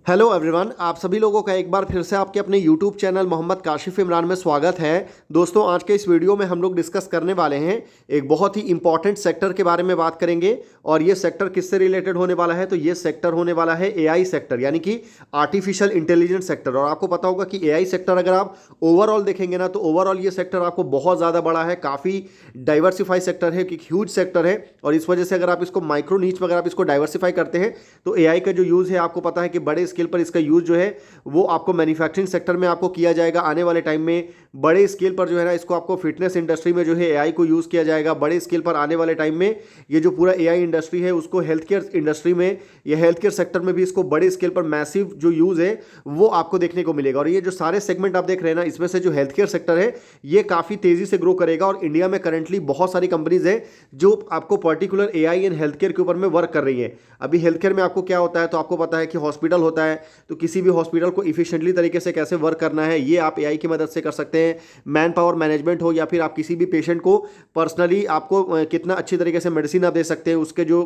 Hello everyone, आप सभी लोगों का एक बार फिर से आपके अपने यूट्यूब चैनल मोहम्मद काशिफ इमरान में स्वागत है। दोस्तों, आज के इस वीडियो में हम लोग डिस्कस करने वाले हैं एक बहुत ही इंपॉर्टेंट सेक्टर के बारे में बात करेंगे। और ये सेक्टर किससे रिलेटेड होने वाला है? तो ये सेक्टर होने वाला है एआई सेक्टर, यानी कि आर्टिफिशियल इंटेलिजेंस सेक्टर। और आपको पता होगा कि एआई सेक्टर अगर आप ओवरऑल देखेंगे ना, तो ओवरऑल ये सेक्टर आपको बहुत ज़्यादा बड़ा है, काफ़ी डाइवर्सिफाई सेक्टर है, एक ह्यूज सेक्टर है। और इस वजह से अगर आप इसको माइक्रो नीच में अगर आप इसको डाइवर्सिफाई करते हैं तो एआई का जो यूज़ है आपको पता है कि बड़े स्केल पर इसका यूज़ जो है वो आपको मैन्युफैक्चरिंग सेक्टर में आपको किया जाएगा। आने वाले टाइम में बड़े स्केल पर जो है ना, इसको आपको फिटनेस इंडस्ट्री में जो है एआई को यूज़ किया जाएगा। बड़े स्केल पर आने वाले टाइम में ये जो पूरा एआई इंडस्ट्री है उसको हेल्थ केयर इंडस्ट्री में या हेल्थ केयर सेक्टर में भी इसको बड़े स्केल पर मैसिव जो यूज़ है वो आपको देखने को मिलेगा। और ये जो सारे सेगमेंट आप देख रहे हैं ना, इसमें से जो हेल्थ केयर सेक्टर है ये काफ़ी तेज़ी से ग्रो करेगा। और इंडिया में करंटली बहुत सारी कंपनीज है जो आपको particular AI and health care के ऊपर में वर्क कर रही है। अभी हेल्थ केयर में आपको क्या होता है, तो आपको पता है कि हॉस्पिटल होता है, तो किसी भी हॉस्पिटल को इफिशिएंटली तरीके से कैसे वर्क करना है ये आप एआई की मदद से कर सकते हैं। मैन पावर मैनेजमेंट हो या फिर आप किसी भी पेशेंट को पर्सनली आपको कितना अच्छी तरीके से मेडिसिन आप दे सकते हैं, उसके जो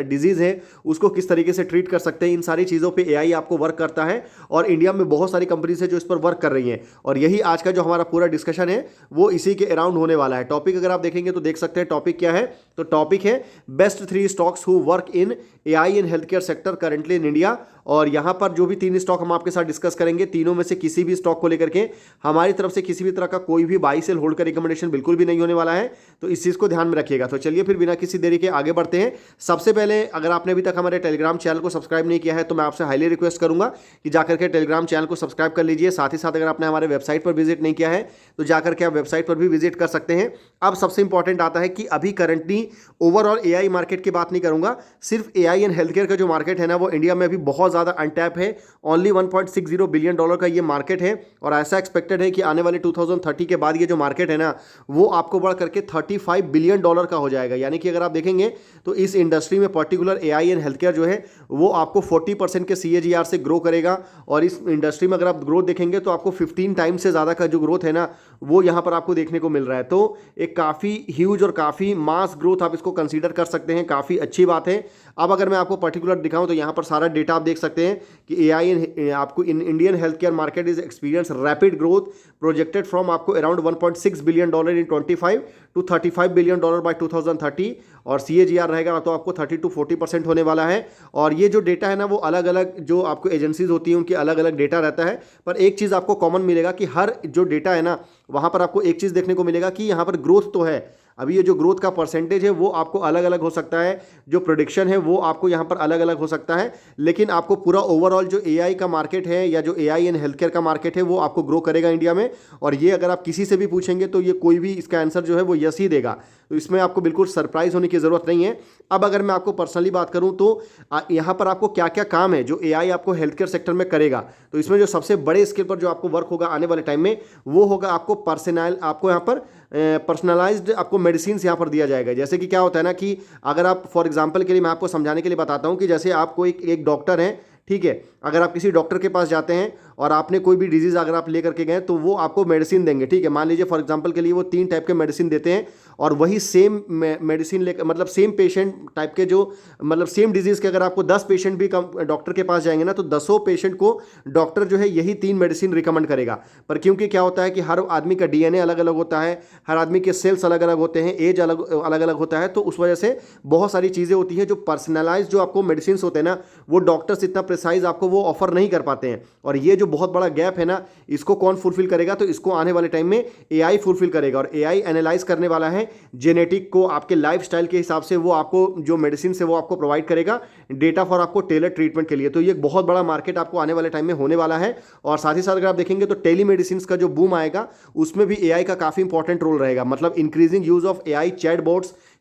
डिजीज़ है उसको किस तरीके से ट्रीट कर सकते हैं, इन सारी चीज़ों पे एआई आपको वर्क करता है। और इंडिया में बहुत सारी कंपनीज है जो इस पर वर्क कर रही हैं। और यही आज का जो हमारा पूरा डिस्कशन है वो इसी के अराउंड होने वाला है। टॉपिक अगर आप देखेंगे तो देख सकते हैं टॉपिक क्या है। तो टॉपिक है best 3 stocks who work in AI in health care sector currently in India. और यहां पर जो भी 3 स्टॉक हम आपके साथ डिस्कस करेंगे, तीनों में से किसी भी स्टॉक को लेकर के हमारी तरफ से किसी भी तरह का कोई भी बाई सेल होल्ड का रिकमेंडेशन बिल्कुल भी नहीं होने वाला है। तो इस चीज़ को ध्यान में रखिएगा। तो चलिए फिर बिना किसी देरी के आगे बढ़ते हैं। सबसे पहले अगर आपने अभी तक हमारे टेलीग्राम चैनल को सब्सक्राइब नहीं किया है तो मैं आपसे हाईली रिक्वेस्ट करूंगा कि जाकर के टेलीग्राम चैनल को सब्सक्राइब कर लीजिए। साथ ही साथ अगर आपने हमारे वेबसाइट पर विजिट नहीं किया है तो जाकर के आप वेबसाइट पर भी विजिट कर सकते हैं। अब सबसे इंपॉर्टेंट आता है कि अभी करंटली ओवरऑल एआई मार्केट की बात नहीं करूंगा, सिर्फ एआई एंड हेल्थ केयर का जो मार्केट है ना वो इंडिया में अभी बहुत ज़्यादा अनटैप है। ओनली $1.60 बिलियन का ये मार्केट है। और ऐसा एक्सपेक्टेड है कि आने वाले 2030 के बाद ये जो मार्केट है ना वो आपको बढ़ करके $35 बिलियन का हो जाएगा। यानी कि अगर आप देखेंगे तो इस इंडस्ट्री में particular AI and health care जो है वो आपको 40% के CAGR से ग्रो करेगा। और इस इंडस्ट्री में अगर आप ग्रोथ देखेंगे तो आपको 15 टाइम्स से ज़्यादा का जो ग्रोथ है ना वो यहाँ पर आपको देखने को मिल रहा है। तो एक काफ़ी ह्यूज और काफ़ी मास ग्रोथ आप इसको कंसीडर कर सकते हैं, काफ़ी अच्छी बात है। अब अगर मैं आपको पर्टिकुलर दिखाऊं तो यहाँ पर सारा डेटा आप देख सकते हैं कि एआई आपको in Indian health care market is experience rapid growth projected from आपको around $1.6 billion in 25 to $35 billion by 2030। और CAGR रहेगा तो आपको 30 to 40% होने वाला है। और ये जो डेटा है ना वो अलग अलग जो आपको एजेंसीज होती हैं उनकी अलग अलग डेटा रहता है। पर एक चीज़ आपको कॉमन मिलेगा कि हर जो डेटा है ना वहाँ पर आपको एक चीज़ देखने को मिलेगा कि यहाँ पर ग्रोथ तो है। अभी ये जो ग्रोथ का परसेंटेज है वो आपको अलग अलग हो सकता है, जो प्रोडिक्शन है वो आपको यहाँ पर अलग अलग हो सकता है, लेकिन आपको पूरा ओवरऑल जो एआई का मार्केट है या जो एआई एंड हेल्थ केयर का मार्केट है वो आपको ग्रो करेगा इंडिया में। और ये अगर आप किसी से भी पूछेंगे तो ये कोई भी इसका आंसर जो है वो यस ही देगा। तो इसमें आपको बिल्कुल सरप्राइज होने की ज़रूरत नहीं है। अब अगर मैं आपको पर्सनली बात करूं तो यहाँ पर आपको क्या क्या काम है जो एआई आपको हेल्थ केयर सेक्टर में करेगा। तो इसमें जो सबसे बड़े स्केल पर जो आपको वर्क होगा आने वाले टाइम में वो होगा आपको आपको यहाँ पर पर्सनलाइज्ड आपको मेडिसिन यहाँ पर दिया जाएगा। जैसे कि क्या होता है ना कि अगर आप फॉर एग्जांपल के लिए मैं आपको समझाने के लिए बताता हूँ कि जैसे आपको एक डॉक्टर है, ठीक है, अगर आप किसी डॉक्टर के पास जाते हैं और आपने कोई भी डिजीज़ अगर आप लेकर के गए तो वो आपको मेडिसिन देंगे, ठीक है। मान लीजिए फॉर एग्जांपल के लिए वो 3 टाइप के मेडिसिन देते हैं और वही सेम मेडिसिन लेकर मतलब सेम पेशेंट टाइप के जो मतलब सेम डिजीज़ के अगर आपको 10 पेशेंट भी डॉक्टर के पास जाएंगे ना तो 10 पेशेंट को डॉक्टर जो है यही 3 मेडिसिन रिकमेंड करेगा। पर क्योंकि क्या होता है कि हर आदमी का DNA अलग अलग होता है, हर आदमी के सेल्स अलग अलग होते हैं, एज अलग अलग होता है, तो उस वजह से बहुत सारी चीज़ें होती हैं जो पर्सनलाइज जो आपको मेडिसिन होते हैं ना वो डॉक्टर्स इतना प्रिसाइज आपको वो ऑफर नहीं कर पाते हैं। और ये जो बहुत बड़ा गैप है ना इसको कौन फुलफिल करेगा? तो इसको आने वाले टाइम में एआई फुलफिल करेगा। और एआई एनालाइज करने वाला है जेनेटिक को, आपके लाइफस्टाइल के हिसाब से वो आपको जो मेडिसिन है वो आपको प्रोवाइड करेगा डेटा फॉर आपको टेलर ट्रीटमेंट के लिए। तो ये एक बहुत बड़ा मार्केट आपको आने वाले टाइम में होने वाला है। और साथ ही साथ अगर आप देखेंगे तो टेलीमेडिसिन का जो बूम आएगा उसमें भी एआई का काफ़ी इंपॉर्टेंट रोल रहेगा। मतलब increasing use of AI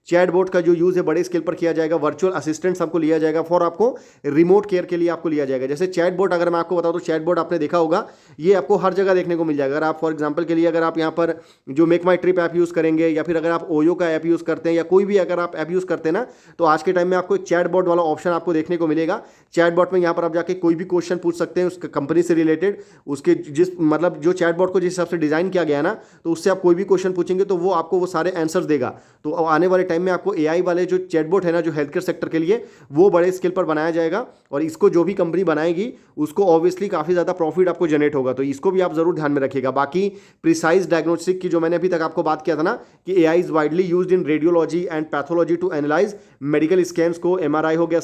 chatbot का जो यूज़ है बड़े स्केल पर किया जाएगा। वर्चुअल असिस्टेंट्स आपको लिया जाएगा फॉर आपको रिमोट केयर के लिए आपको लिया जाएगा। जैसे चैटबॉट अगर मैं आपको बताऊं तो चैटबॉट आपने देखा होगा ये आपको हर जगह देखने को मिल जाएगा। अगर आप फॉर एग्जांपल के लिए अगर आप यहाँ पर जो मेक माई ट्रिप ऐप यूज़ करेंगे या फिर अगर आप ओयो का ऐप यूज़ करते हैं या कोई भी अगर आप ऐप यूज़ करते हैं ना तो आज के टाइम में आपको चैटबॉट वाला ऑप्शन आपको देखने को मिलेगा। चैटबॉट में यहाँ पर आप जाके कोई भी क्वेश्चन पूछ सकते हैं उस कंपनी से रिलेटेड, उसके जिस मतलब जो चैटबॉट को जिस हिसाब से डिज़ाइन किया गया ना तो उससे आप कोई भी क्वेश्चन पूछेंगे तो वो आपको वो सारे आंसर्स देगा। तो आने वाले टाइम में आपको AI वाले जो चैटबॉट है ना, जो हेल्थ केयर सेक्टर के लिए, वो बड़े स्केल पर बनाया जाएगा और इसको जो भी कंपनी बनाएगी उसको ऑब्वियसली काफ़ी ज़्यादा प्रॉफिट आपको जनरेट होगा, तो इसको भी आप जरूर ध्यान में रखिएगा। बाकी प्रिसाइज डायग्नोस्टिक की जो मैंने अभी तक आपको बात किया था ना कि AI is widely used in radiology and pathology to analyze medical scans को, MRI हो गया,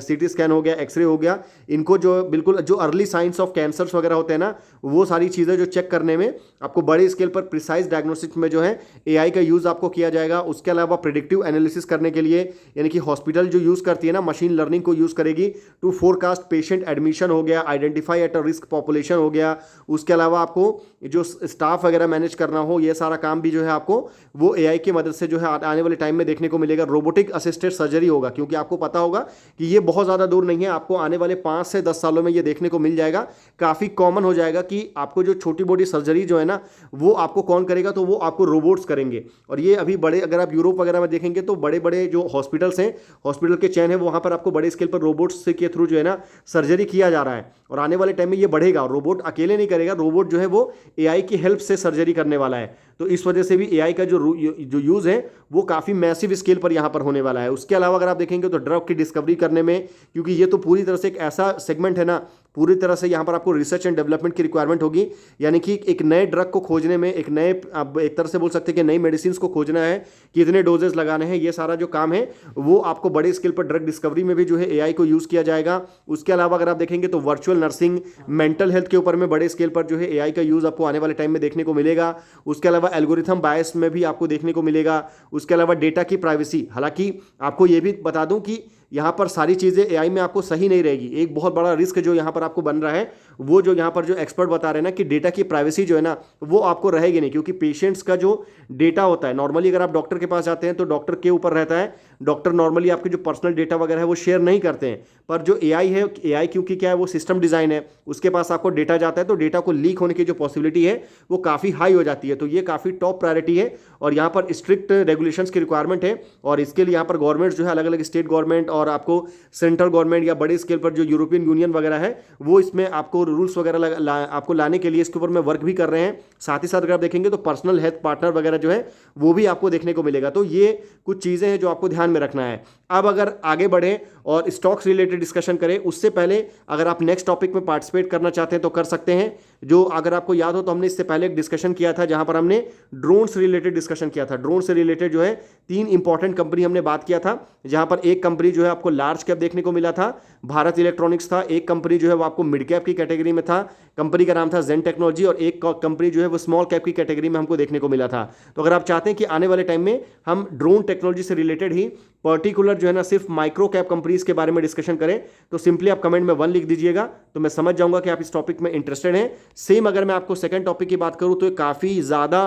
CT स्कैन हो गया, एक्सरे हो गया, इनको जो बिल्कुल जो अर्ली साइंस ऑफ कैंसर्स वगैरह होते हैं ना, वो सारी चीज़ें जो चेक करने में आपको बड़े स्केल पर प्रिसाइज डायग्नोस्टिक्स में जो है AI का यूज़ आपको किया जाएगा। उसके अलावा प्रिडिक्टिव एनालिसिस करने के लिए, यानी कि हॉस्पिटल जो यूज़ करती है ना, मशीन लर्निंग को यूज़ करेगी टू फोरकास्ट पेशेंट एडमिशन हो गया, identify at a risk population हो गया। उसके अलावा आपको जो स्टाफ वगैरह मैनेज करना हो, ये सारा काम भी जो है आपको वो AI की मदद से जो है आने वाले टाइम में देखने को मिलेगा। रोबोटिक असिस्टेड सर्जरी होगा, क्योंकि आपको पता होगा कि ये बहुत ज़्यादा दूर नहीं है, आपको आने वाले 5 से 10 सालों में ये देखने को मिल जाएगा। काफ़ी कॉमन हो जाएगा कि आपको जो छोटी बॉडी सर्जरी जो है ना, वो आपको कौन करेगा, तो वो आपको रोबोट्स करेंगे। और ये अभी बड़े, अगर आप यूरोप वगैरह में देखेंगे तो बड़े बड़े जो हॉस्पिटल्स हैं, हॉस्पिटल के चैन है, वहाँ पर आपको बड़े स्केल पर रोबोट्स के थ्रू जो है ना सर्जरी किया जा रहा है। और आने वाले टाइम में ये बढ़ेगा, रोबोट अकेले नहीं करेगा, रोबोट जो है वो AI की हेल्प से सर्जरी करने वाला है। तो इस वजह से भी AI का जो यूज़ है वो काफ़ी मैसिव स्केल पर यहाँ पर होने वाला है। उसके अलावा अगर आप देखेंगे तो ड्रग की डिस्कवरी करने में, क्योंकि ये तो पूरी तरह से एक ऐसा सेगमेंट है ना, पूरी तरह से यहाँ पर आपको रिसर्च एंड डेवलपमेंट की रिक्वायरमेंट होगी, यानी कि एक नए ड्रग को खोजने में, एक नए, अब एक तरह से बोल सकते हैं कि नई मेडिसिन को खोजना है, कितने डोजेस लगाने हैं, ये सारा जो काम है वो आपको बड़े स्केल पर ड्रग डिस्कवरी में भी जो है AI को यूज़ किया जाएगा। उसके अलावा अगर आप देखेंगे तो वर्चुअल नर्सिंग, मेंटल हेल्थ के ऊपर में बड़े स्केल पर जो है AI का यूज़ आपको आने वाले टाइम में देखने को मिलेगा। उसके अलावा एल्गोरिथम बायस में भी आपको देखने को मिलेगा। उसके अलावा डेटा की प्राइवेसी, हालांकि आपको ये भी बता दूं कि यहाँ पर सारी चीज़ें AI में आपको सही नहीं रहेगी। एक बहुत बड़ा रिस्क जो यहाँ पर आपको बन रहा है, वो जो यहाँ पर जो एक्सपर्ट बता रहे हैं ना कि डेटा की प्राइवेसी जो है ना वो आपको रहेगी नहीं, क्योंकि पेशेंट्स का जो डेटा होता है, नॉर्मली अगर आप डॉक्टर के पास जाते हैं तो डॉक्टर के ऊपर रहता है, डॉक्टर नॉर्मली आपके जो पर्सनल डेटा वगैरह है वो शेयर नहीं करते हैं। पर जो AI है, AI क्योंकि क्या है, वो सिस्टम डिज़ाइन है, उसके पास आपको डेटा जाता है तो डेटा को लीक होने की जो पॉसिबिलिटी है वो काफ़ी हाई हो जाती है। तो ये काफ़ी टॉप प्रायोरिटी है और यहाँ पर स्ट्रिक्ट रेगुलेशंस की रिक्वायरमेंट है। और इसके लिए यहाँ पर गवर्नमेंट जो है, अलग अलग स्टेट गवर्नमेंट और आपको सेंट्रल गवर्नमेंट या बड़े स्केल पर जो यूरोपियन यूनियन वगैरह है, वो इसमें आपको रूल्स वगैरह आपको लाने के लिए इसके ऊपर में वर्क भी कर रहे हैं। साथ ही साथ अगर आप देखेंगे तो पर्सनल हेल्थ पार्टनर वगैरह जो है वो भी आपको देखने को मिलेगा। तो ये कुछ चीज़ें हैं जो आपको ध्यान में रखना है। अब अगर आगे बढ़ें और स्टॉक्स रिलेटेड डिस्कशन करें, उससे पहले अगर आप नेक्स्ट टॉपिक में पार्टिसिपेट करना चाहते हैं तो कर सकते हैं। जो अगर आपको याद हो तो हमने इससे पहले एक डिस्कशन किया था जहां पर हमने ड्रोन से रिलेटेड डिस्कशन किया था। ड्रोन से रिलेटेड जो है 3 इंपॉर्टेंट कंपनी हमने बात किया था, जहां पर एक कंपनी जो है आपको लार्ज कैप देखने को मिला था, भारत इलेक्ट्रॉनिक्स था। एक कंपनी जो है वो आपको मिड कैप की कैटेगरी में था, कंपनी का नाम था जेन टेक्नोलॉजी। और एक कंपनी जो है वो स्मॉल कैप की कैटेगरी में हमको देखने को मिला था। तो अगर आप चाहते हैं कि आने वाले टाइम में हम ड्रोन टेक्नोलॉजी से रिलेटेड ही पर्टिकुलर जो है ना सिर्फ माइक्रो कैप कंपनीज के बारे में डिस्कशन करें, तो सिंपली आप कमेंट में 1 लिख दीजिएगा, तो मैं समझ जाऊंगा कि आप इस टॉपिक में इंटरेस्टेड हैं। सेम अगर मैं आपको सेकंड टॉपिक की बात करूं तो काफ़ी ज़्यादा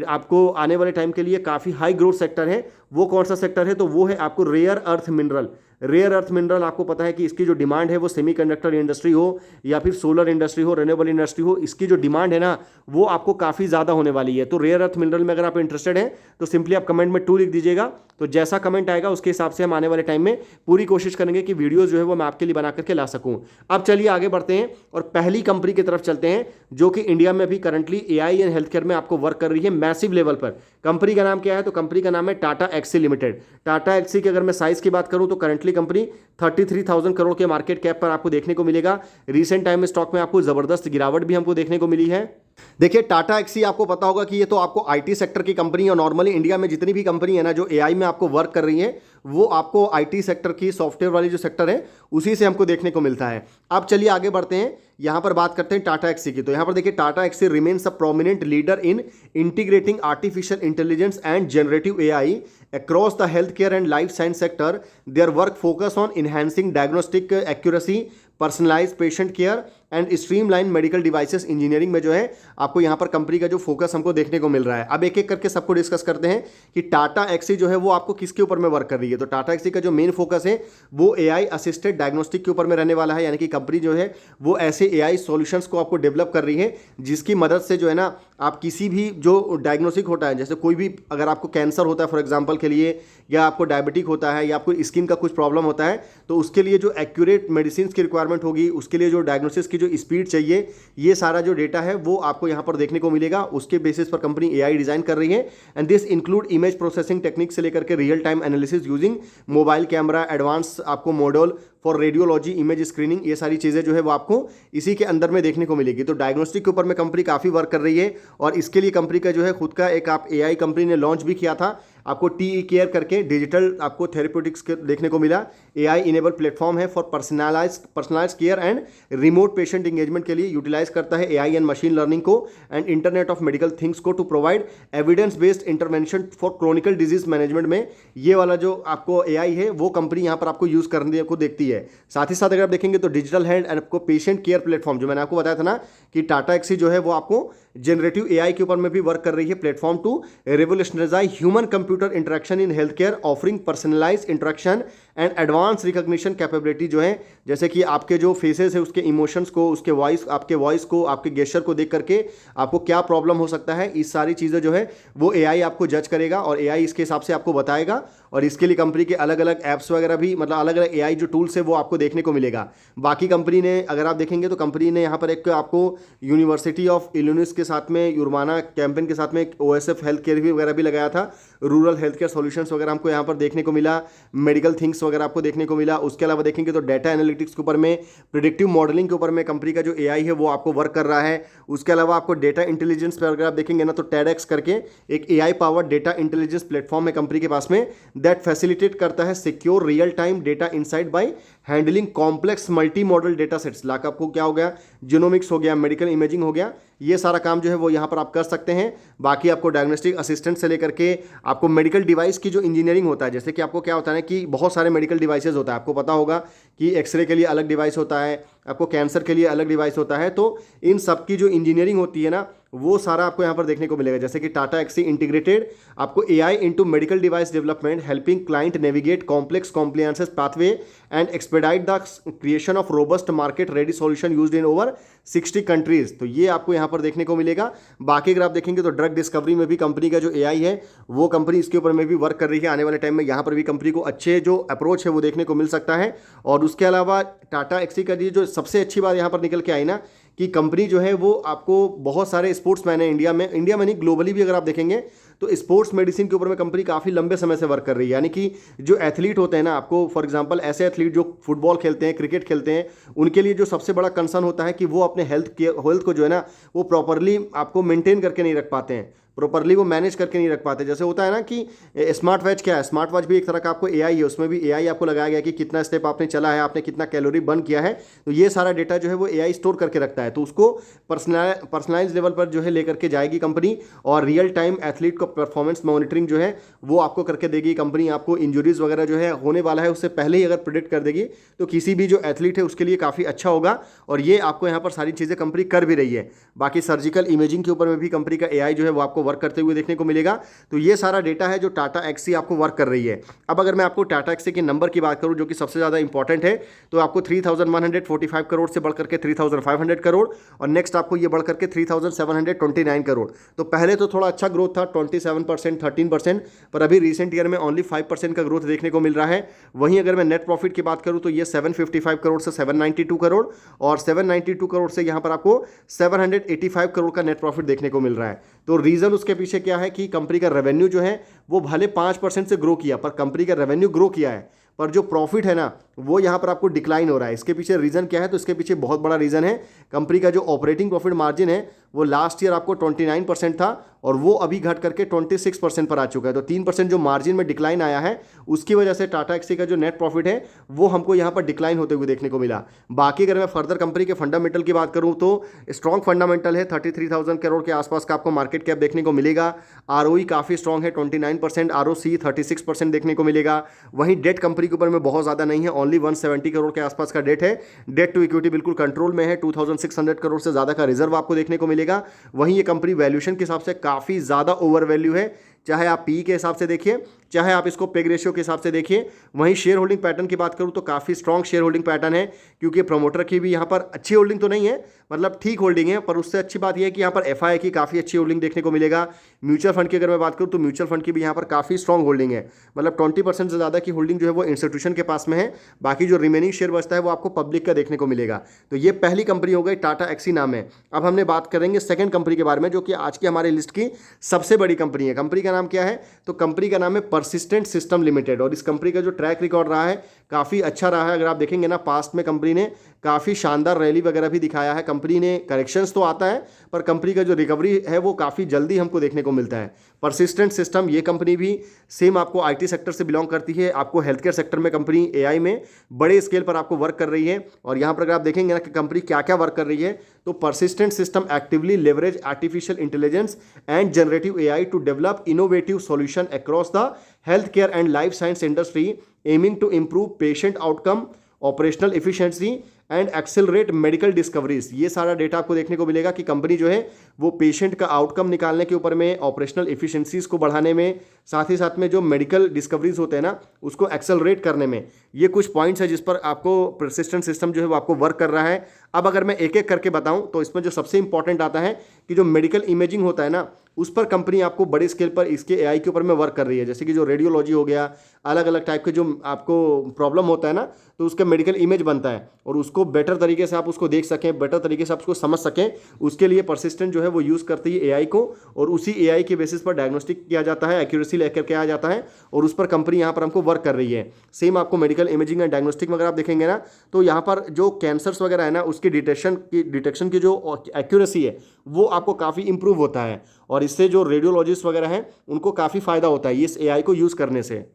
आपको आने वाले टाइम के लिए काफ़ी हाई ग्रोथ सेक्टर है। वो कौन सा सेक्टर है? तो वो है आपको rare earth mineral. Rare earth mineral आपको पता है कि इसकी जो डिमांड है वो सेमीकंडक्टर इंडस्ट्री हो या फिर सोलर इंडस्ट्री हो, रिन्यूएबल इंडस्ट्री हो, इसकी जो डिमांड है ना वो आपको काफ़ी ज़्यादा होने वाली है। तो रेयर अर्थ मिनरल में अगर आप इंटरेस्टेड हैं तो सिंपली आप कमेंट में 2 लिख दीजिएगा। तो जैसा कमेंट आएगा उसके हिसाब से हम आने वाले टाइम में पूरी कोशिश करेंगे कि वीडियो जो है वो मैं आपके लिए बना करके ला सकूँ। अब चलिए आगे बढ़ते हैं और पहली कंपनी की तरफ चलते हैं जो कि इंडिया में भी currently AI and health care में आपको वर्क कर रही है मैसिव लेवल पर। कंपनी का नाम क्या है? तो कंपनी का नाम है टाटा एक्सी लिमिटेड। टाटा एक्सी की अगर मैं साइज की बात करूं तो करंटली कंपनी 33,000 करोड़ के मार्केट कैप पर आपको देखने को मिलेगा। रीसेंट टाइम में स्टॉक में आपको जबरदस्त गिरावट भी हमको देखने को मिली है। देखिए टाटा एक्सी आपको पता होगा कि ये तो आपको IT सेक्टर की कंपनी है और नॉर्मली इंडिया में जितनी भी कंपनी है ना जो AI में आपको वर्क कर रही है वो आपको IT सेक्टर की सॉफ्टवेयर वाली जो सेक्टर है उसी से हमको देखने को मिलता है। अब चलिए आगे बढ़ते हैं, यहाँ पर बात करते हैं टाटा एक्सी की। तो यहाँ पर देखिए Tata Elxsi remains a prominent leader in integrating artificial intelligence and generative AI across the healthcare and life science sector. Their work focus on enhancing diagnostic accuracy, personalize patient care and streamline medical devices engineering में जो है आपको यहाँ पर company का जो focus हमको देखने को मिल रहा है। अब एक एक करके सबको डिस्कस करते हैं कि टाटा एक्सी जो है वो आपको किसके ऊपर में वर्क कर रही है। तो टाटा एक्सी का जो मेन फोकस है वो AI असिस्टेड डायग्नोस्टिक के ऊपर में रहने वाला है, यानी कि कंपनी जो है वो ऐसे AI सॉल्यूशंस को आपको डेवलप कर रही है जिसकी मदद से जो है ना आप किसी भी जो डायग्नोस्टिक होता है, जैसे कोई भी अगर आपको कैंसर होता है फॉर एग्जाम्पल के लिए, या आपको डायबिटिक होता है या आपको स्किन का कुछ प्रॉब्लम होता है, तो उसके लिए जो एक्यूरेट मेडिसिन की रिक्वायरमेंट होगी, उसके लिए जो डायग्नोसिस की जो स्पीड चाहिए, ये सारा जो डेटा है वो आपको यहाँ पर देखने को मिलेगा। उसके बेसिस पर कंपनी एआई डिजाइन कर रही है। And this include image processing technique से लेकर के real time analysis using mobile camera, advance आपको model for radiology, image screening, ये सारी चीज़ें जो है वो आपको इसी के अंदर में देखने को मिलेगी। तो डायग्नोस्टिक के ऊपर में कंपनी काफ़ी वर्क कर रही है और इसके लिए कंपनी का जो है खुद का एक आप एआई कंपनी ने लॉन्च भी किया था। आपको टी केयर करके डिजिटल आपको थेरेप्यूटिक्स देखने को मिला। एआई इनेबल प्लेटफॉर्म है for personalise care and remote patient engagement के लिए यूटिलाइज करता है एआई एंड मशीन लर्निंग को and internet of medical things को to provide evidence based intervention for chronicle disease management में। ये वाला जो आपको एआई है वो कंपनी यहाँ पर आपको यूज करने को देखती है। साथ ही साथ अगर आप देखेंगे तो डिजिटल हेल्थ एंड आपको पेशेंट केयर प्लेटफॉर्म, जो मैंने आपको बताया था ना कि टाटा एक्सी जो है वो आपको जनरेटिव एआई के ऊपर में भी वर्क कर रही है। Platform to revolutionize human computer interaction in health care, offering personalize interaction and advance recognition capability, जो है जैसे कि आपके जो फेसेस है उसके इमोशंस को, उसके वॉइस, आपके वॉइस को, आपके गेस्चर को देख करके आपको क्या प्रॉब्लम हो सकता है, इस सारी चीज़ें जो है वो एआई आपको जज करेगा और एआई इसके हिसाब से आपको बताएगा। और इसके लिए कंपनी के अलग अलग ऐप्स वगैरह भी, मतलब अलग अलग एआई जो टूल्स है वो आपको देखने को मिलेगा। बाकी कंपनी ने अगर आप देखेंगे तो कंपनी ने यहाँ पर एक आपको यूनिवर्सिटी ऑफ इलिनॉइस के साथ में, यूर्माना कैंपेन के साथ में ओएसएफ हेल्थ केयर वगैरह भी लगाया था। रूरल हेल्थ केयर सॉल्यूशंस वगैरह हमको यहाँ पर देखने को मिला, मेडिकल थिंग्स वगैरह आपको देखने को मिला। उसके अलावा देखेंगे तो डेटा एनालिटिक्स के ऊपर में, प्रिडिक्टिव मॉडलिंग के ऊपर में कंपनी का जो एआई है वो आपको वर्क कर रहा है। उसके अलावा आपको डेटा इंटेलिजेंस पर अगर आप देखेंगे ना तो टेडेक्स करके एक AI power data intelligence platform है कंपनी के पास में, दैट फैसिलिटेट करता है secure real time data insight by handling complex multi model data sets. लाक आपको क्या हो गया, जीनोमिक्स हो गया, मेडिकल इमेजिंग हो गया, ये सारा काम जो है वो यहाँ पर आप कर सकते हैं। बाकी आपको डायग्नोस्टिक असिस्टेंट से लेकर के आपको मेडिकल डिवाइस की जो इंजीनियरिंग होता है, जैसे कि आपको क्या होता है ना कि बहुत सारे मेडिकल डिवाइसेज होता है, आपको पता होगा कि एक्सरे के लिए अलग डिवाइस होता है, आपको कैंसर के लिए अलग डिवाइस होता है। तो इन सब की जो इंजीनियरिंग होती है ना वो सारा आपको यहाँ पर देखने को मिलेगा। जैसे कि टाटा एक्सी इंटीग्रेटेड आपको AI into medical device development, helping client navigate complex compliances pathway and expedite the creation of robust market ready solution used in over 60 countries. तो ये आपको यहाँ पर देखने को मिलेगा। बाकी अगर आप देखेंगे तो ड्रग डिस्कवरी में भी कंपनी का जो एआई है वो कंपनी इसके ऊपर में भी वर्क कर रही है। आने वाले टाइम में यहाँ पर भी कंपनी को अच्छे जो अप्रोच है वो देखने को मिल सकता है। और उसके अलावा टाटा एक्सी का जो सबसे अच्छी बात यहाँ पर निकल के आई ना कि कंपनी जो है वो आपको बहुत सारे स्पोर्ट्समैन है इंडिया में नहीं ग्लोबली भी अगर आप देखेंगे तो स्पोर्ट्स मेडिसिन के ऊपर में कंपनी काफ़ी लंबे समय से वर्क कर रही है। यानी कि जो एथलीट होते हैं ना, आपको फॉर एग्जांपल ऐसे एथलीट जो फुटबॉल खेलते हैं, क्रिकेट खेलते हैं, उनके लिए जो सबसे बड़ा कंसर्न होता है कि वो अपने हेल्थ को जो है ना वो प्रॉपरली आपको मेंटेन करके नहीं रख पाते हैं, प्रॉपरली वो मैनेज करके नहीं रख पाते। जैसे होता है ना कि स्मार्ट वॉच क्या है, स्मार्ट वॉच भी एक तरह का आपको एआई है, उसमें भी एआई आपको लगाया गया कि कितना स्टेप आपने चला है, आपने कितना कैलोरी बर्न किया है। तो ये सारा डेटा जो है वो एआई स्टोर करके रखता है। तो उसको पर्सनलाइज लेवल पर जो है लेकर के जाएगी कंपनी और रियल टाइम एथलीट को परफॉर्मेंस मॉनिटरिंग जो है वो आपको करके देगी कंपनी। आपको इंजुरीज वगैरह जो है होने वाला है उससे पहले ही अगर प्रेडिक्ट कर देगी तो किसी भी जो एथलीट है उसके लिए काफ़ी अच्छा होगा। और ये आपको यहाँ पर सारी चीज़ें कंपनी कर भी रही है। बाकी सर्जिकल इमेजिंग के ऊपर में भी कंपनी का एआई जो है वो आपको वर्क करते हुए देखने को मिलेगा। तो ये सारा डेटा है जो टाटा एक्सी आपको वर्क कर रही है। अब अगर मैं आपको टाटा एक्सी के नंबर की बात करूं जो कि सबसे ज़्यादा इंपॉर्टेंट है, तो आपको 3145 करोड़ से बढ़कर के 3500 करोड़ और नेक्स्ट आपको ये बढ़कर के 3729 करोड़। तो पहले तो थोड़ा अच्छा ग्रोथ था 27%, 13%, पर अभी रिसेंट ईयर में ओनली 5% का ग्रोथ देखने को मिल रहा है। वहीं अगर मैं नेट प्रॉफिट की बात करूं तो ये 755 करोड़ से 792 करोड़ और 792 करोड़ से यहाँ पर आपको 785 करोड़ का नेट प्रॉफिट देखने को मिल रहा है। तो रीज़न उसके पीछे क्या है कि कंपनी का रेवेन्यू जो है वो भले 5% से ग्रो किया, पर कंपनी का रेवेन्यू ग्रो किया है, पर जो प्रॉफिट है ना वो यहाँ पर आपको डिक्लाइन हो रहा है। इसके पीछे रीज़न क्या है, तो इसके पीछे बहुत बड़ा रीज़न है कंपनी का जो ऑपरेटिंग प्रॉफिट मार्जिन है वो लास्ट ईयर आपको 29% था और वो अभी घट करके 26% पर आ चुका है। तो 3% जो मार्जिन में डिक्लाइन आया है उसकी वजह से टाटा एक्सी का जो नेट प्रॉफिट है वो हमको यहाँ पर डिक्लाइन होते हुए देखने को मिला। बाकी अगर मैं फर्दर कंपनी के फंडामेंटल की बात करूँ तो स्ट्रॉन्ग फंडामेंटल है, 33,000 करोड़ के आसपास का आपको मार्केट कैप देखने को मिलेगा। आरओई काफ़ी स्ट्रॉन्ग है 29%, आरओसी 36% देखने को मिलेगा। वहीं डेट कंपनी के ऊपर में बहुत ज़्यादा नहीं है, ओनली 170 करोड़ के आसपास का डेट है। डेट टू इक्विटी बिल्कुल कंट्रोल में है, 2600 करोड़ से ज़्यादा का रिजर्व आपको देखने को मिलेगा। वहीं ये कंपनी वैल्यूएशन के हिसाब से काफ़ी ज़्यादा ओवर वैल्यू है, चाहे आप पी के हिसाब से देखिए चाहे आप इसको पेग रेशियो के हिसाब से देखिए। वहीं शेयर होल्डिंग पैटर्न की बात करूं तो काफ़ी स्ट्रॉन्ग शेयर होल्डिंग पैटर्न है, क्योंकि प्रमोटर की भी यहाँ पर अच्छी होल्डिंग तो नहीं है, मतलब ठीक होल्डिंग है, पर उससे अच्छी बात यह है कि यहाँ पर एफआई की काफ़ी अच्छी होल्डिंग देखने को मिलेगा। म्यूचुअल फंड की अगर मैं बात करूँ तो म्यूचुअल फंड की भी यहाँ पर काफ़ी स्ट्रॉन्ग होल्डिंग है, मतलब 20% से ज़्यादा की होल्डिंग जो है वो इंस्टीट्यूशन के पास में है। बाकी जो रिमेनिंग शेयर बचता है वो आपको पब्लिक का देखने को मिलेगा। तो ये पहली कंपनी हो गई, टाटा एक्सी नाम है। अब हमने बात करेंगे सेकंड कंपनी के बारे में, जो कि आज की हमारी लिस्ट की सबसे बड़ी कंपनी है। कंपनी का नाम क्या है? तो कंपनी का नाम है परसिस्टेंट सिस्टम लिमिटेड। और इस कंपनी का जो ट्रैक रिकॉर्ड रहा है काफ़ी अच्छा रहा है। अगर आप देखेंगे ना, पास्ट में कंपनी ने काफ़ी शानदार रैली वगैरह भी दिखाया है। कंपनी ने करेक्शंस तो आता है, पर कंपनी का जो रिकवरी है वो काफ़ी जल्दी हमको देखने को मिलता है। परसिस्टेंट सिस्टम, ये कंपनी भी सेम आपको आईटी सेक्टर से बिलोंग करती है। आपको हेल्थ केयर सेक्टर में कंपनी एआई में बड़े स्केल पर आपको वर्क कर रही है। और यहाँ पर अगर आप देखेंगे ना कि कंपनी क्या क्या वर्क कर रही है, तो Persistent System actively leverage artificial intelligence and generative AI to develop innovative solution across the health care and life science industry, aiming to improve patient outcome, operational efficiency and accelerate medical discoveries. ये सारा data आपको देखने को मिलेगा कि company जो है वो पेशेंट का आउटकम निकालने के ऊपर में, ऑपरेशनल एफिशिएंसीज को बढ़ाने में, साथ ही साथ में जो मेडिकल डिस्कवरीज होते हैं ना उसको एक्सेलरेट करने में, ये कुछ पॉइंट्स है जिस पर आपको परसिस्टेंट सिस्टम जो है वो आपको वर्क कर रहा है। अब अगर मैं एक एक करके बताऊं तो इसमें जो सबसे इंपॉर्टेंट आता है कि जो मेडिकल इमेजिंग होता है ना, उस पर कंपनी आपको बड़े स्केल पर इसके एआई के ऊपर में वर्क कर रही है। जैसे कि जो रेडियोलॉजी हो गया, अलग अलग टाइप के जो आपको प्रॉब्लम होता है ना, तो उसका मेडिकल इमेज बनता है और उसको बेटर तरीके से आप उसको देख सकें, बेटर तरीके से आप उसको समझ सकें, उसके लिए परसिस्टेंट जो है वो यूज़ करती है एआई को। और उसी एआई के बेसिस पर डायग्नोस्टिक किया जाता है, एक्यूरेसी लेकर के आ जाता है, और उस पर कंपनी यहाँ पर हमको वर्क कर रही है। सेम आपको मेडिकल इमेजिंग एंड डायग्नोस्टिक में अगर आप देखेंगे ना, तो यहाँ पर जो कैंसर्स वगैरह है ना, उसकी डिटेक्शन की जो एक्यूरेसी है वो आपको काफ़ी इंप्रूव होता है। और इससे जो रेडियोलॉजिस्ट वगैरह हैं उनको काफ़ी फायदा होता है इस एआई को यूज़ करने से।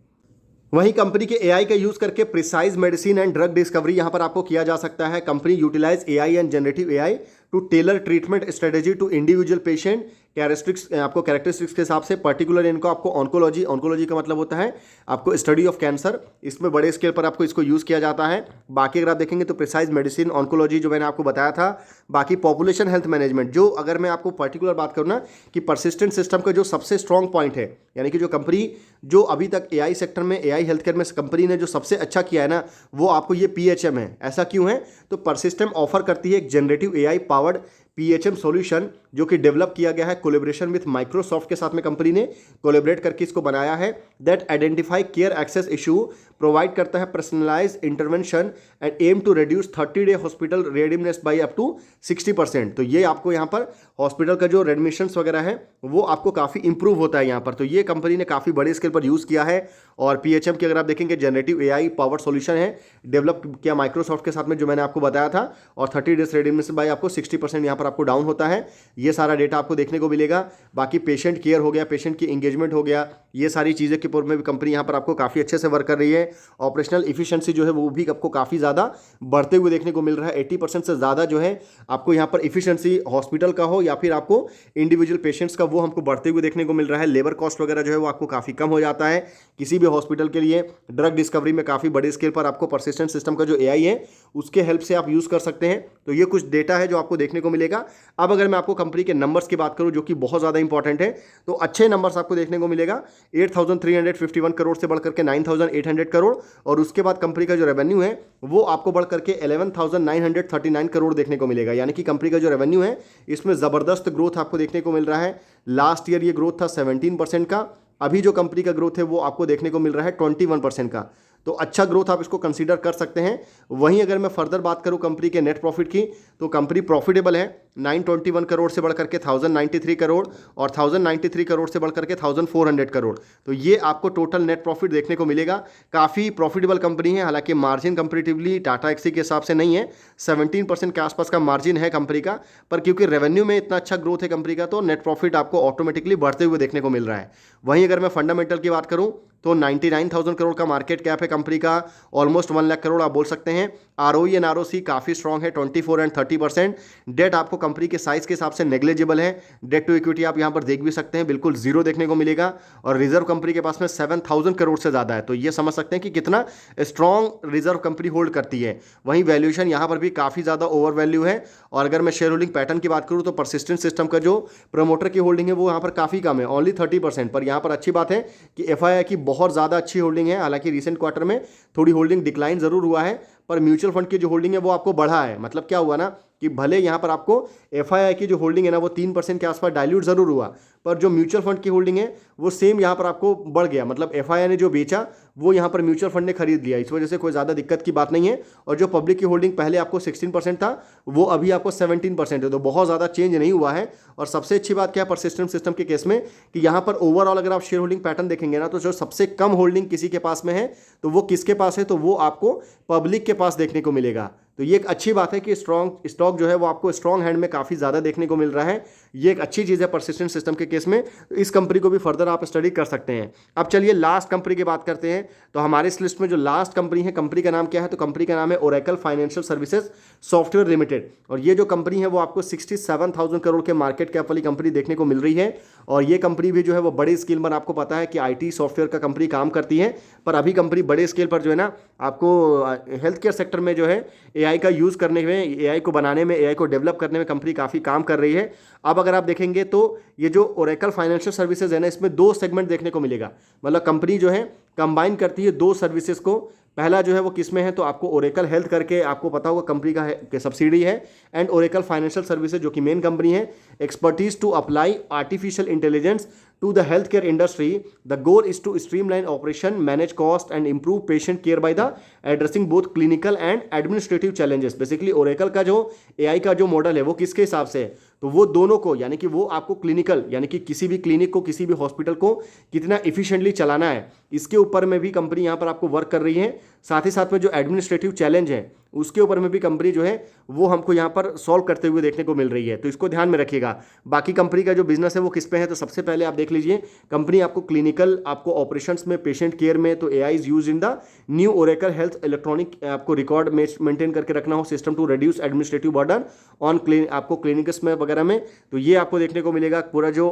वहीं कंपनी के एआई का यूज करके precise medicine and drug discovery यहां पर आपको किया जा सकता है। Company utilize AI and generative AI to tailor treatment strategy to individual patient आपको कैरेक्टरिस्टिक्स के हिसाब से। पर्टिकुलर इनको आपको ऑन्कोलॉजी का मतलब होता है आपको स्टडी ऑफ कैंसर, इसमें बड़े स्केल पर आपको इसको यूज़ किया जाता है। बाकी अगर आप देखेंगे तो प्रिसाइज मेडिसिन, ऑन्कोलॉजी जो मैंने आपको बताया था। बाकी पॉपुलेशन हेल्थ मैनेजमेंट, जो अगर मैं आपको पर्टिकुलर बात करूँ ना कि परसिस्टेंट सिस्टम का जो सबसे स्ट्रॉन्ग पॉइंट है, यानी कि जो कंपनी जो अभी तक एआई सेक्टर में, एआई हेल्थ केयर में कंपनी ने जो सबसे अच्छा किया है ना, वो आपको ये पीएचएम है। ऐसा क्यों है? तो परसिस्टेंट ऑफर करती है एक जनरेटिव एआई पावर्ड पीएचएम सॉल्यूशन, जो कि डेवलप किया गया है कोलैबोरेशन विथ माइक्रोसॉफ्ट के साथ में। कंपनी ने कोलैबोरेट करके इसको बनाया है। That identify care access issue, provide करता है personalized intervention and aim to reduce 30-day hospital readiness by up to 60%। तो ये आपको यहाँ पर हॉस्पिटल का जो एडमिशंस वगैरह है वो आपको काफ़ी इंप्रूव होता है यहाँ पर। तो ये कंपनी ने काफ़ी बड़े स्केल पर यूज़ किया है। और पीएचएम की अगर आप देखेंगे जनरेटिव एआई पावर्ड सॉल्यूशन है, डेवलप किया माइक्रोसॉफ्ट के साथ में, जो मैंने आपको बताया था। और 30 days रेडिनेस बाई आपको 60% यहाँ पर आपको डाउन होता है। ये सारा डेटा आपको देखने को मिलेगा। बाकी पेशेंट केयर हो गया, पेशेंट की इंगेजमेंट हो गया, ये सारी चीज़ें के ऊपर में भी कंपनी यहाँ पर आपको काफ़ी अच्छे से वर्क कर रही है। ऑपरेशनल इफिशिएंसी जो है वो भी आपको काफ़ी ज़्यादा बढ़ते हुए देखने को मिल रहा है। 80% से ज़्यादा जो है आपको यहाँ पर इफिशिएंसी हॉस्पिटल का हो या फिर आपको इंडिविजुअल पेशेंट्स का, वो हमको बढ़ते हुए देखने को मिल रहा है। लेबर कॉस्ट वगैरह जो है वो आपको काफ़ी कम हो जाता है किसी भी हॉस्पिटल के लिए। ड्रग डिस्कवरी में काफ़ी बड़े स्केल पर आपको परसिस्टेंट सिस्टम का जो एआई है उसके हेल्प से आप यूज़ कर सकते हैं। तो ये कुछ डेटा है जो आपको देखने को मिलेगा। अब अगर मैं आपको कंपनी के नंबर्स की बात करूं जो कि बहुत ज़्यादा इंपॉर्टेंट है, तो अच्छे नंबर्स आपको देखने को मिलेगा। 8,351 करोड़ से बढ़कर के 9,800 करोड़, और उसके बाद कंपनी का जो रेवेन्यू है वो आपको बढ़ करके 11,939 करोड़ देखने को मिलेगा। यानी कि कंपनी का जो रेवेन्यू है इसमें ज़बरदस्त ग्रोथ आपको देखने को मिल रहा है। लास्ट ईयर ये ग्रोथ था 17% का, अभी जो कंपनी का ग्रोथ है वो आपको देखने को मिल रहा है 21% का। तो अच्छा ग्रोथ आप इसको कंसीडर कर सकते हैं। वहीं अगर मैं फर्दर बात करूं कंपनी के नेट प्रॉफिट की, तो कंपनी प्रॉफिटेबल है। 921 करोड़ से बढ़कर के 1093 करोड़, और 1093 करोड़ से बढ़कर के 1400 करोड़। तो ये आपको टोटल नेट प्रॉफिट देखने को मिलेगा। काफ़ी प्रॉफिटेबल कंपनी है। हालांकि मार्जिन कंपेरेटिवली टाटा एक्सी के हिसाब से नहीं है, 17% के आसपास का मार्जिन है कंपनी का, पर क्योंकि रेवेन्यू में इतना अच्छा ग्रोथ है कंपनी का, तो नेट प्रॉफिट आपको ऑटोमेटिकली बढ़ते हुए देखने को मिल रहा है। वहीं अगर मैं फंडामेंटल की बात करूं तो 99,000 करोड़ का मार्केट कैप है कंपनी का, ऑलमोस्ट 1 लाख करोड़ आप बोल सकते हैं। आरओई एंड आरओसी काफ़ी स्ट्रॉन्ग है, 24 एंड 30%। डेट आपको कंपनी के साइज के हिसाब से नेग्लिजिबल है। डेट टू इक्विटी आप यहाँ पर देख भी सकते हैं, बिल्कुल जीरो देखने को मिलेगा। और रिजर्व कंपनी के पास में 7,000 करोड़ से ज़्यादा है, तो ये समझ सकते हैं कि कितना स्ट्रॉन्ग रिजर्व कंपनी होल्ड करती है। वहीं वैल्यूएशन यहाँ पर भी काफ़ी ज़्यादा ओवर वैल्यू है। और अगर मैं शेयर होल्डिंग पैटर्न की बात करूँ तो परसिस्टेंट सिस्टम का जो प्रमोटर की होल्डिंग है वो यहाँ पर काफ़ी कम है, ओनली 30%। पर यहाँ पर अच्छी बात है कि एफआईआई की बहुत ज़्यादा अच्छी होल्डिंग है। हालांकि रिसेंट क्वार्टर में थोड़ी होल्डिंग डिक्लाइन जरूर हुआ है, पर म्यूचुअल फंड की जो होल्डिंग है वो आपको बढ़ा है। मतलब क्या हुआ ना कि भले यहाँ पर आपको एफआईआई की जो होल्डिंग है ना वो 3% के आसपास डाइल्यूट जरूर हुआ, पर जो म्यूचुअल फंड की होल्डिंग है वो सेम यहाँ पर आपको बढ़ गया। मतलब एफआईआई ने जो बेचा वो यहाँ पर म्यूचुअल फंड ने खरीद लिया, इस वजह से कोई ज़्यादा दिक्कत की बात नहीं है। और जो पब्लिक की होल्डिंग पहले आपको 16% था वो अभी आपको 17% है, तो बहुत ज़्यादा चेंज नहीं हुआ है। और सबसे अच्छी बात क्या है परसिस्टेंट सिस्टम के केस में कि यहाँ पर ओवरऑल अगर आप शेयर होल्डिंग पैटर्न देखेंगे ना तो जो सबसे कम होल्डिंग किसी के पास में है तो वो किसके पास है, तो वो आपको पब्लिक के पास देखने को मिलेगा। तो ये एक अच्छी बात है कि स्ट्रॉन्ग स्टॉक जो है वो आपको स्ट्रॉन्ग हैंड में काफ़ी ज़्यादा देखने को मिल रहा है। ये एक अच्छी चीज़ है परसिस्टेंट सिस्टम के केस में। तो इस कंपनी को भी फर्दर आप स्टडी कर सकते हैं। अब चलिए लास्ट कंपनी की बात करते हैं। तो हमारे इस लिस्ट में जो लास्ट कंपनी है, कंपनी का नाम क्या है, तो कंपनी का नाम है Oracle financial services software limited. और ये जो कंपनी है वो आपको 67,000 करोड़ के मार्केट कैप वाली कंपनी देखने को मिल रही है। और ये कंपनी भी जो है वो बड़े स्केल पर, आपको पता है कि आईटी सॉफ्टवेयर का कंपनी काम करती है, पर अभी कंपनी बड़े स्केल पर जो है ना आपको हेल्थ केयर सेक्टर में जो है एआई का यूज़ करने में, एआई को बनाने में, एआई को डेवलप करने में कंपनी काफ़ी काम कर रही है। अब अगर आप देखेंगे तो ये जो ओरेकल फाइनेंशियल सर्विसेज है ना इसमें दो सेगमेंट देखने को मिलेगा। मतलब कंपनी जो है कंबाइन करती है दो सर्विसेज को। पहला जो है वो किस में है, तो आपको ओरेकल हेल्थ करके आपको पता होगा कंपनी का सब्सिडी है, एंड ओरेकल फाइनेंशियल सर्विसेज जो कि मेन कंपनी है, expertise to apply artificial intelligence to the healthcare industry. The goal is to streamline operation, manage cost and improve patient care by the addressing both clinical and administrative challenges. Basically Oracle का जो AI का जो model है वो किसके हिसाब से है, तो वो दोनों को, यानी कि वो आपको क्लिनिकल यानी कि किसी भी क्लिनिक को, किसी भी हॉस्पिटल को कितना इफिशिएंटली चलाना है, इसके ऊपर में भी कंपनी यहाँ पर आपको वर्क कर रही है। साथ ही साथ में जो एडमिनिस्ट्रेटिव चैलेंज है उसके ऊपर में भी कंपनी जो है वो हमको यहाँ पर सॉल्व करते हुए देखने को मिल रही है, तो इसको ध्यान में रखिएगा। बाकी कंपनी का जो बिजनेस है वो किस पे है, तो सबसे पहले आप देख लीजिए कंपनी आपको क्लिनिकल, आपको ऑपरेशंस में, पेशेंट केयर में, तो AI is use in the new Oracle health electronic, आपको रिकॉर्ड मेंटेन करके रखना हो, system to reduce administrative burden on आपको क्लिनिक्स में वगैरह में, तो ये आपको देखने को मिलेगा। पूरा जो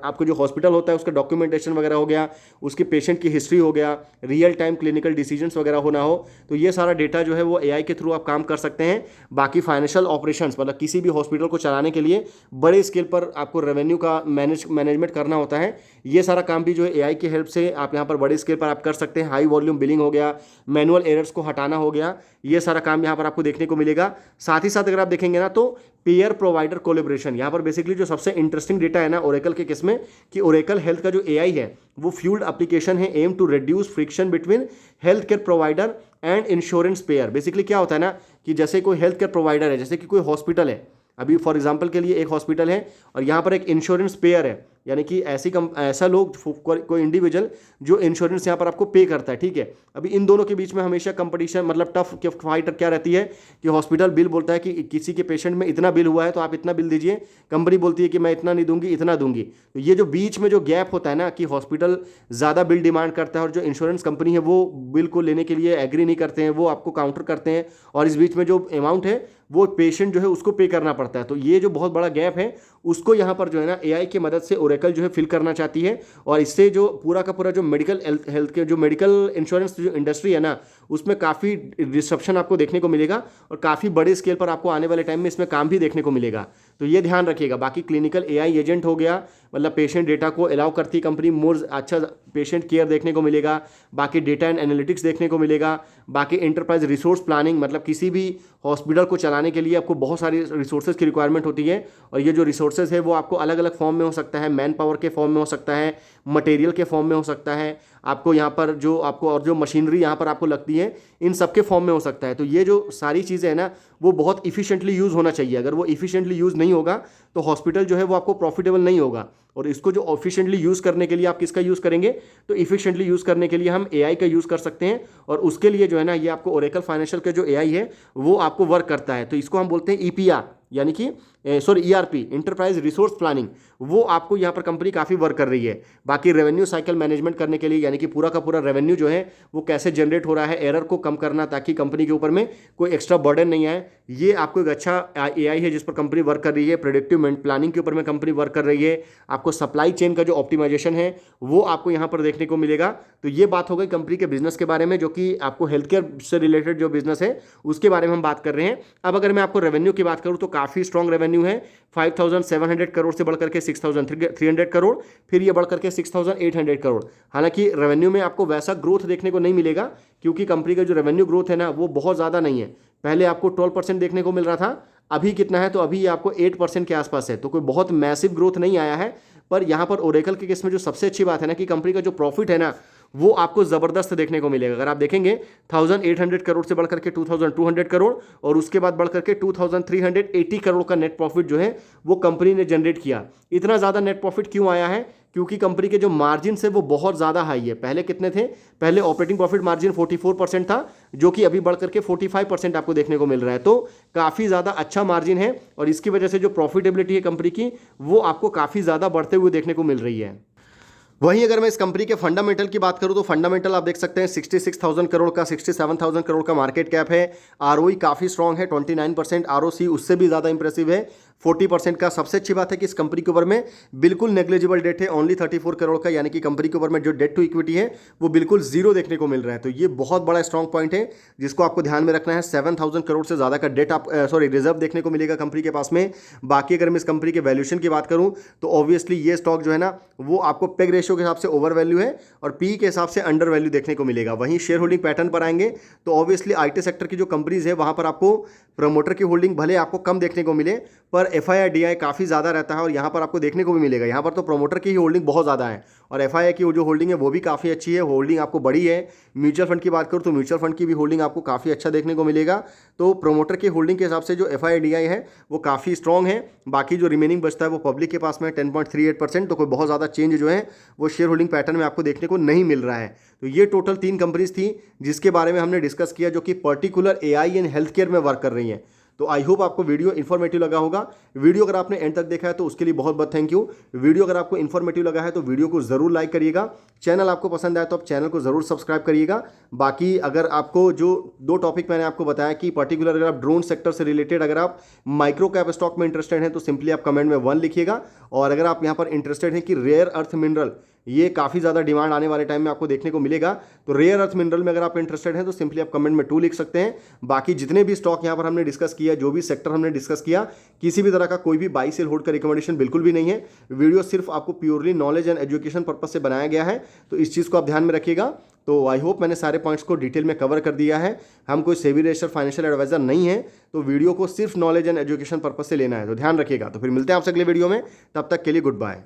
आपको जो हॉस्पिटल होता है उसका डॉक्यूमेंटेशन वगैरह हो गया, उसके पेशेंट की हिस्ट्री हो गया, रियल टाइम क्लिनिकल डिसीजंस वगैरह होना हो, तो ये सारा डेटा जो है वो एआई के थ्रू आप काम कर सकते हैं। बाकी फाइनेंशियल ऑपरेशंस, मतलब किसी भी हॉस्पिटल को चलाने के लिए बड़े स्केल पर आपको रेवेन्यू का मैनेजमेंट करना होता है, ये सारा काम भी जो है एआई की हेल्प से आप यहाँ पर बड़े स्केल पर आप कर सकते हैं। हाई वॉल्यूम बिलिंग हो गया, मैनुअल एरर्स को हटाना हो गया, ये सारा काम यहाँ पर आपको देखने को मिलेगा। साथ ही साथ अगर आप देखेंगे ना तो पेयर प्रोवाइडर कोलेब्रेशन, यहाँ पर बेसिकली जो सबसे इंटरेस्टिंग डेटा है ना ओरेकल के केस में कि ओरेकल हेल्थ का जो एआई है वो फ्यूल्ड एप्लीकेशन है aim to reduce friction between health care provider and insurance payer. Basically क्या होता है ना कि जैसे कोई हेल्थ केयर प्रोवाइडर है, जैसे कि कोई हॉस्पिटल है, अभी फॉर एग्जांपल के लिए एक हॉस्पिटल है और यहाँ पर एक इंश्योरेंस पेयर है, यानी कि ऐसा लोग, कोई इंडिविजुअल जो इंश्योरेंस यहाँ पर आपको पे करता है, ठीक है। अभी इन दोनों के बीच में हमेशा कंपटीशन, मतलब टफ फाइट क्या रहती है कि हॉस्पिटल बिल बोलता है कि किसी के पेशेंट में इतना बिल हुआ है तो आप इतना बिल दीजिए, कंपनी बोलती है कि मैं इतना नहीं दूंगी, इतना दूंगी। तो ये जो बीच में जो गैप होता है ना कि हॉस्पिटल ज़्यादा बिल डिमांड करता है और जो इंश्योरेंस कंपनी है वो बिल को लेने के लिए एग्री नहीं करते हैं, वो आपको काउंटर करते हैं, और इस बीच में जो अमाउंट है वो पेशेंट जो है उसको पे करना पड़ता है। तो ये जो बहुत बड़ा गैप है उसको यहाँ पर जो है ना एआई की मदद से ओरेकल जो है फिल करना चाहती है, और इससे जो पूरा का पूरा जो मेडिकल हेल्थ के जो मेडिकल इंश्योरेंस जो इंडस्ट्री है ना उसमें काफ़ी डिस्ट्रप्शन आपको देखने को मिलेगा, और काफ़ी बड़े स्केल पर आपको आने वाले टाइम में इसमें काम भी देखने को मिलेगा। तो ये ध्यान रखिएगा। बाकी क्लिनिकल एआई एजेंट हो गया, मतलब पेशेंट डेटा को अलाउ करती है कंपनी, मोर अच्छा पेशेंट केयर देखने को मिलेगा। बाकी डेटा एंड एनालिटिक्स देखने को मिलेगा। बाकी एंटरप्राइज रिसोर्स प्लानिंग, मतलब किसी भी हॉस्पिटल को चलाने के लिए आपको बहुत सारी रिसोर्सेज की रिक्वायरमेंट होती है, और ये जो रिसोर्सेज है वो आपको अलग अलग फॉर्म में हो सकता है, मैन पावर के फॉर्म में हो सकता है, मटेरियल के फॉर्म में हो सकता है, आपको यहाँ पर जो आपको और जो मशीनरी यहाँ पर आपको लगती है इन सब के फॉर्म में हो सकता है। तो ये जो सारी चीज़ें हैं ना वो बहुत इफिशिएंटली यूज़ होना चाहिए। अगर वो इफिशिएंटली यूज़ नहीं होगा तो हॉस्पिटल जो है वो आपको प्रॉफिटेबल नहीं होगा। और इसको जो एफिशिएंटली यूज़ करने के लिए आप किसका यूज़ करेंगे, तो इफिशिएंटली यूज़ करने के लिए हम एआई का यूज़ कर सकते हैं, और उसके लिए जो है ना ये आपको ओरेकल फाइनेंशियल का जो एआई है वो आपको वर्क करता है। तो इसको हम बोलते हैं ईपीआर, यानी कि ERP, इंटरप्राइज रिसोर्स प्लानिंग, वो आपको यहाँ पर कंपनी काफ़ी वर्क कर रही है। बाकी रेवेन्यू साइकिल मैनेजमेंट करने के लिए, यानी कि पूरा का पूरा रेवेन्यू जो है वो कैसे जनरेट हो रहा है, एरर को कम करना ताकि कंपनी के ऊपर में कोई एक्स्ट्रा बर्डन नहीं आए, ये आपको एक अच्छा AI है जिस पर कंपनी वर्क कर रही है। प्रेडिक्टिव प्लानिंग के ऊपर में कंपनी वर्क कर रही है। आपको सप्लाई चेन का जो ऑप्टिमाइजेशन है वो आपको यहाँ पर देखने को मिलेगा। तो ये बात हो गई कंपनी के बिजनेस के बारे में, जो कि आपको हेल्थ केयर से रिलेटेड जो बिजनेस है उसके बारे में हम बात कर रहे हैं। अब अगर मैं आपको रेवेन्यू की बात करूं तो काफ़ी स्ट्रॉन्ग रेवेन्यू है। 5,700 करोड़ से बढ़कर के 6,300 करोड़, फिर ये बढ़कर के 6,800 करोड़। हालांकि रेवेन्यू में आपको वैसा ग्रोथ देखने को नहीं मिलेगा, क्योंकि कंपनी का जो रेवेन्यू ग्रोथ है ना वो बहुत ज़्यादा नहीं है। पहले आपको 12% देखने को मिल रहा था, अभी कितना है, तो अभी आपको 8% के आसपास है। तो कोई बहुत मैसिव ग्रोथ नहीं आया है। पर यहाँ पर ओरेकल के केस में जो सबसे अच्छी बात है ना कि कंपनी का जो प्रॉफिट है ना वो आपको ज़बरदस्त देखने को मिलेगा। अगर आप देखेंगे 1,800 करोड़ से बढ़कर के 2,200 करोड़, और उसके बाद बढ़कर के 2,380 करोड़ का नेट प्रॉफिट जो है वो कंपनी ने जनरेट किया। इतना ज़्यादा नेट प्रॉफिट क्यों आया है? क्योंकि कंपनी के जो मार्जिन है वो बहुत ज़्यादा हाई है। पहले कितने थे? पहले ऑपरेटिंग प्रॉफिट मार्जिन 44% था, जो कि अभी बढ़कर के 45% आपको देखने को मिल रहा है। तो काफ़ी ज़्यादा अच्छा मार्जिन है, और इसकी वजह से जो प्रॉफिटेबिलिटी है कंपनी की वो आपको काफ़ी ज़्यादा बढ़ते हुए देखने को मिल रही है। वहीं अगर मैं इस कंपनी के फंडामेंटल की बात करूं तो फंडामेंटल आप देख सकते हैं 66,000 करोड़ का, 67,000 करोड़ का मार्केट कैप है। ROE काफ़ी स्ट्रांग है 29%, ROC उससे भी ज़्यादा इंप्रेसिव है 40% का। सबसे अच्छी बात है कि इस कंपनी के ऊपर में बिल्कुल नेग्लिजिबल डेट है, ओनली 34 करोड़ का, यानी कि कंपनी के ऊपर में जो डेट टू इक्विटी है वो बिल्कुल जीरो देखने को मिल रहा है। तो ये बहुत बड़ा स्ट्रांग पॉइंट है जिसको आपको ध्यान में रखना है। 7,000 करोड़ से ज़्यादा का डेट रिजर्व देखने को मिलेगा कंपनी के पास में। बाकी अगर मैं इस कंपनी के वैल्यूएशन की बात करूँ तो ऑब्वियसली ये स्टॉक जो है ना वो आपको पेग रेशियो के हिसाब से ओवर वैल्यू है और पी के हिसाब से अंडर वैल्यू देखने को मिलेगा। वहीं शेयर होल्डिंग पैटर्न पर आएंगे तो ऑब्वियसली IT सेक्टर की जो कंपनीज है वहां पर आपको प्रमोटर की होल्डिंग भले आपको कम देखने को मिले, पर FII DI काफ़ी ज़्यादा रहता है और यहाँ पर आपको देखने को भी मिलेगा। यहाँ पर तो प्रमोटर की ही होल्डिंग बहुत ज़्यादा है और FII की जो होल्डिंग है वो भी काफ़ी अच्छी है, होल्डिंग आपको बड़ी है। म्यूचुअल फंड की बात करूँ तो म्यूचुअल फंड की भी होल्डिंग आपको काफ़ी अच्छा देखने को मिलेगा। तो प्रमोटर की होल्डिंग के हिसाब से जो FII DI है वो काफ़ी स्ट्रॉन्ग है। बाकी जो रिमेनिंग बचता है वो पब्लिक के पास में 10.38%, तो कोई बहुत ज़्यादा चेंज जो है वो शेयर होल्डिंग पैटर्न में आपको देखने को नहीं मिल रहा है। तो ये टोटल 3 कंपनीज थी जिसके बारे में हमने डिस्कस किया, जो कि particular AI and health care में वर्क कर रही हैं। तो आई होप आपको वीडियो इन्फॉर्मेटिव लगा होगा। वीडियो अगर आपने एंड तक देखा है तो उसके लिए बहुत बहुत थैंक यू। वीडियो अगर आपको इन्फॉर्मेटिव लगा है तो वीडियो को जरूर लाइक करिएगा। चैनल आपको पसंद आए तो आप चैनल को जरूर सब्सक्राइब करिएगा। बाकी अगर आपको जो 2 टॉपिक मैंने आपको बताया कि पर्टिकुलर अगर आप ड्रोन सेक्टर से रिलेटेड अगर आप माइक्रो कैप स्टॉक में इंटरेस्टेड हैं तो सिंपली आप कमेंट में 1 लिखिएगा। और अगर आप यहाँ पर इंटरेस्टेड हैं कि रेयर अर्थ मिनरल, ये काफ़ी ज़्यादा डिमांड आने वाले टाइम में आपको देखने को मिलेगा, तो रेयर अर्थ मिनरल में अगर आप इंटरेस्टेड हैं तो सिंपली आप कमेंट में 2 लिख सकते हैं। बाकी जितने भी स्टॉक यहाँ पर हमने डिस्कस किया, जो भी सेक्टर हमने डिस्कस किया, किसी भी तरह का कोई भी बाई सेल होल्ड का रिकमेंडेशन बिल्कुल भी नहीं है। वीडियो सिर्फ आपको purely knowledge and education purpose से बनाया गया है, तो इस चीज़ को आप ध्यान में रखिएगा। तो आई होप मैंने सारे पॉइंट्स को डिटेल में कवर कर दिया है। हम कोई सेबी रजिस्टर्ड फाइनेंशियल एडवाइजर नहीं है, तो वीडियो को सिर्फ नॉलेज एंड एजुकेशन पर्पज से लेना है, तो ध्यान रखिएगा। तो फिर मिलते हैं आपसे अगले वीडियो में, तब तक के लिए गुड बाय।